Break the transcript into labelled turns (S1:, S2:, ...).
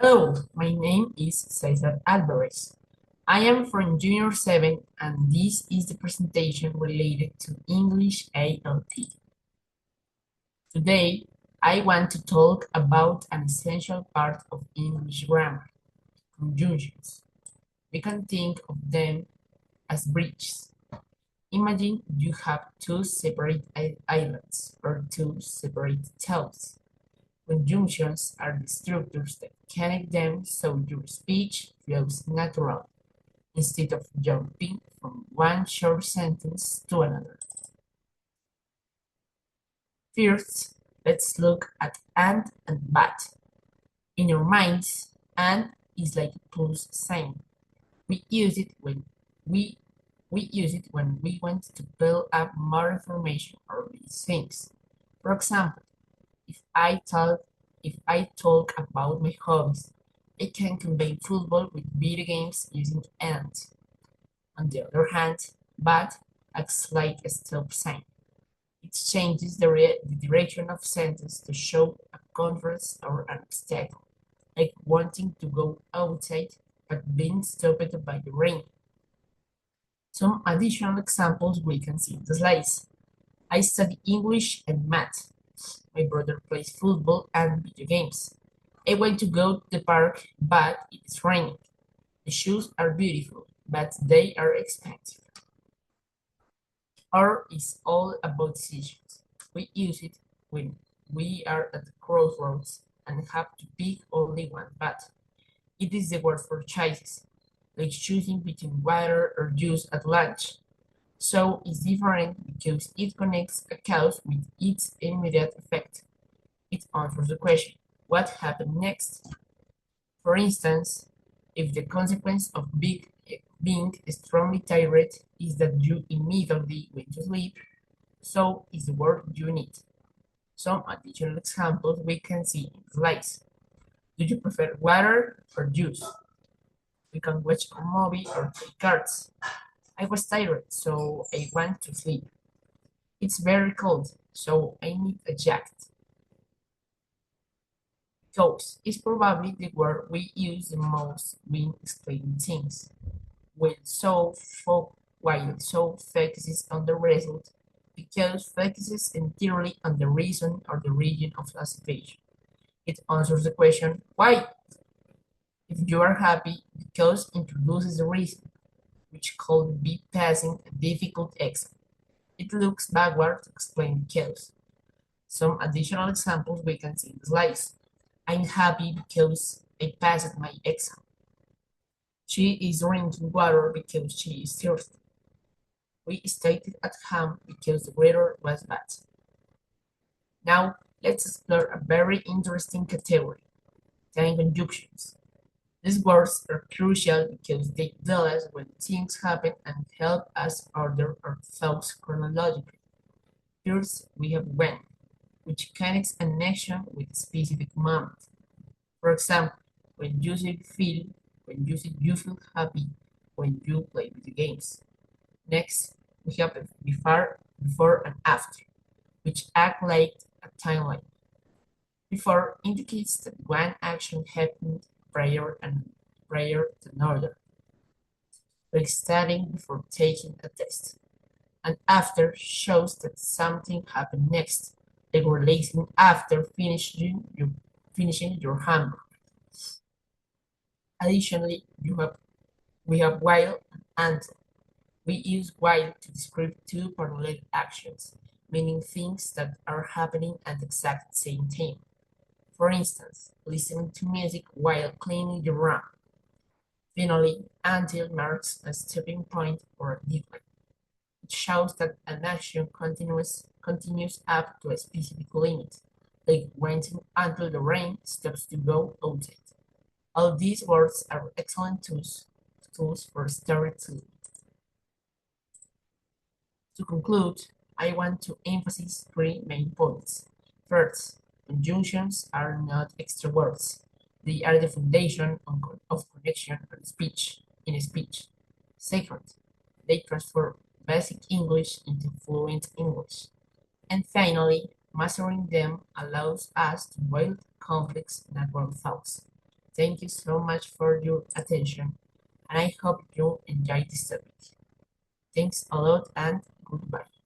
S1: Hello, my name is César Álvarez. I am from Junior 7 and this is the presentation related to English ALT. Today, I want to talk about an essential part of English grammar, conjunctions. We can think of them as bridges. Imagine you have two separate islands or two separate towns. Conjunctions are the structures that connect them so your speech flows naturally, instead of jumping from one short sentence to another. First, let's look at and but. In our minds, and is like a plus sign. We use it when we we want to build up more information or these things. For example, If I talk if I talk about my hobbies, I can convey football with video games using and. On the other hand, but acts like a stop sign. It changes the direction of sentence to show a contrast or an obstacle, like wanting to go outside but being stopped by the rain. Some additional examples we can see in the slides. I study English and math. My brother plays football and video games. I want to go to the park, but it is raining. The shoes are beautiful, but they are expensive. Or is all about decisions. We use it when we are at the crossroads and have to pick only one path. It is the word for choices, like choosing between water or juice at lunch. So it's different because it connects a cause with its immediate effect. It answers the question, what happened next? For instance, if the consequence of being strongly tired is that you immediately went to sleep, so is the word you need. Some additional examples we can see in the slides. Do you prefer water or juice? We can watch a movie or play cards. I was tired, so I went to sleep. It's very cold, so I need a jacket. Cause is probably the word we use the most when explaining things. While so focuses on the result, because focuses entirely on the reason or the region of the situation. It answers the question, why? If you are happy, because introduces the reason, which could be passing a difficult exam. It looks backward to explain the cause. Some additional examples we can see in the slides. I'm happy because I passed my exam. She is drinking water because she is thirsty. We stayed at home because the weather was bad. Now, let's explore a very interesting category, time conjunctions. These words are crucial because they tell us when things happen and help us order our thoughts chronologically. First, we have when, which connects an action with a specific moment. For example, when you say feel, when you say you feel happy, when you play video games. Next, we have a before and after, which act like a timeline. Before indicates that one action happened prior to another, like studying before taking a test. And after shows that something happened next, like releasing after finishing your homework. Additionally, we have while and until. We use while to describe two parallel actions, meaning things that are happening at the exact same time. For instance, listening to music while cleaning your room. Finally, until marks a stopping point or a deadline. It shows that an action continues up to a specific limit, like waiting until the rain stops to go outside. All these words are excellent tools for storytelling. To conclude, I want to emphasize three main points. First, conjunctions are not extra words. They are the foundation of connection and speech in speech. Second, they transform basic English into fluent English. And finally, mastering them allows us to build complex natural thoughts. Thank you so much for your attention, and I hope you enjoyed this topic. Thanks a lot and goodbye.